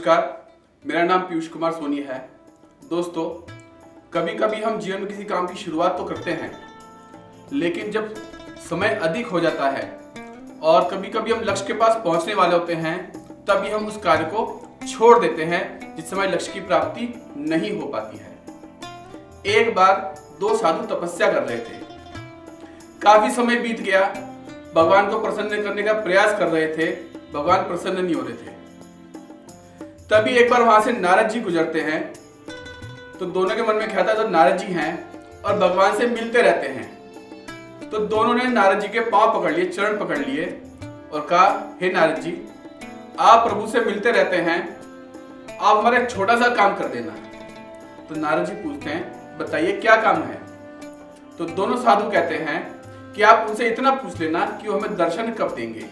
नमस्कार, मेरा नाम पीयूष कुमार सोनी है। दोस्तों, कभी कभी हम जीवन में किसी काम की शुरुआत तो करते हैं, लेकिन जब समय अधिक हो जाता है और कभी कभी हम लक्ष्य के पास पहुंचने वाले होते हैं, तभी हम उस कार्य को छोड़ देते हैं जिस समय लक्ष्य की प्राप्ति नहीं हो पाती है। एक बार दो साधु तपस्या कर रहे थे। काफी समय बीत गया, भगवान को प्रसन्न करने का प्रयास कर रहे थे, भगवान प्रसन्न नहीं हो रहे थे। तभी एक बार वहां से नारद जी गुजरते हैं। तो दोनों के मन में ख्याल था, तो नारद जी हैं और भगवान से मिलते रहते हैं। तो दोनों ने नारद जी के पांव पकड़ लिए, चरण पकड़ लिए और कहा, हे नारद जी, आप प्रभु से मिलते रहते हैं, आप हमारा एक छोटा सा काम कर देना। तो नारद जी पूछते हैं, बताइए क्या काम है। तो दोनों साधु कहते हैं कि आप उनसे इतना पूछ लेना कि वो हमें दर्शन कब देंगे।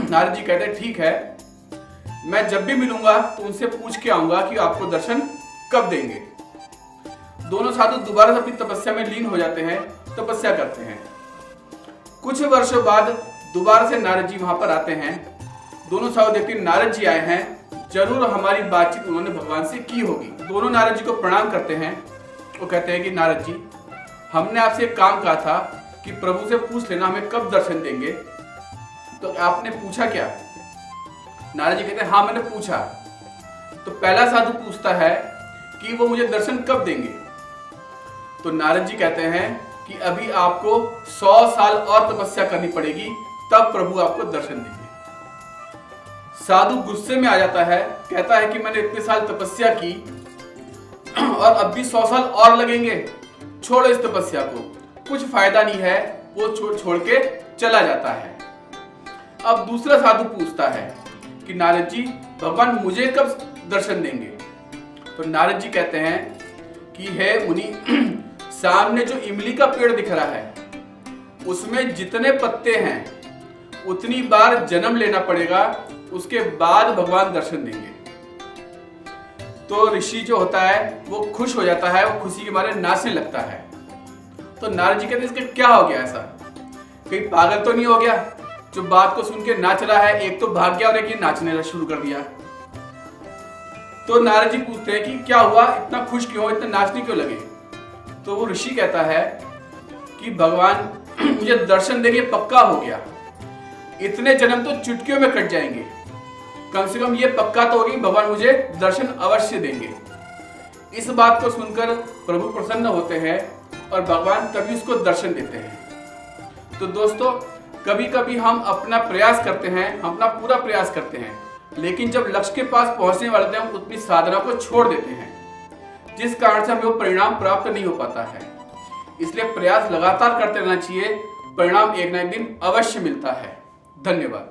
नारद जी कहते हैं, ठीक है, मैं जब भी मिलूंगा तो उनसे पूछ के आऊंगा कि आपको दर्शन कब देंगे। दोनों साधु दोबारा से अपनी तपस्या में लीन हो जाते हैं, तपस्या करते हैं। कुछ वर्षों बाद दोबारा से नारद जी वहां पर आते हैं। दोनों साधु देखते हैं नारद जी आए हैं, जरूर हमारी बातचीत उन्होंने भगवान से की होगी। दोनों नारद जी को प्रणाम करते हैं। वो कहते हैं कि नारद जी, हमने आपसे एक काम कहा था कि प्रभु से पूछ लेना हमें कब दर्शन देंगे। तो आपने पूछा क्या? नारद जी कहते हैं, हाँ मैंने पूछा। तो पहला साधु पूछता है कि वो मुझे दर्शन कब देंगे। तो नारद जी कहते हैं कि अभी आपको 100 साल और तपस्या करनी पड़ेगी, तब प्रभु आपको दर्शन देंगे। साधु गुस्से में आ जाता है, कहता है कि मैंने इतने साल तपस्या की और अब भी 100 साल और लगेंगे, छोड़ो इस तपस्या को, कुछ फायदा नहीं है। वो छोड़ के चला जाता है। अब दूसरा साधु पूछता है कि नारद जी, भगवान मुझे कब दर्शन देंगे। तो नारद जी कहते हैं कि हे मुनि, सामने जो इमली का पेड़ दिख रहा है उसमें जितने पत्ते हैं उतनी बार जन्म लेना पड़ेगा, उसके बाद भगवान दर्शन देंगे। तो ऋषि जो होता है वो खुश हो जाता है, वो खुशी के मारे नाचने लगता है। तो नारद जी कहते हैं, इसका क्या हो गया, ऐसा कहीं पागल तो नहीं हो गया जो बात को सुन के नाच रहा है। एक तो भाग गया और एक ये नाचने शुरू कर दिया। तो नारद जी पूछते हैं कि क्या हुआ, इतना खुश क्यों हो, इतना नाचने क्यों लगे। तो वो ऋषि कहता है कि भगवान मुझे दर्शन देंगे, पक्का हो गया। इतने जन्म तो चुटकियों में कट जाएंगे, कम से कम ये पक्का तो होगी भगवान मुझे दर्शन अवश्य देंगे। इस बात को सुनकर प्रभु प्रसन्न होते हैं और भगवान तभी उसको दर्शन देते हैं। तो दोस्तों, कभी कभी हम अपना प्रयास करते हैं, हम अपना पूरा प्रयास करते हैं, लेकिन जब लक्ष्य के पास पहुंचने वाले थे हम अपनी साधना को छोड़ देते हैं, जिस कारण से हमें वो परिणाम प्राप्त नहीं हो पाता है। इसलिए प्रयास लगातार करते रहना चाहिए, परिणाम एक ना एक दिन अवश्य मिलता है। धन्यवाद।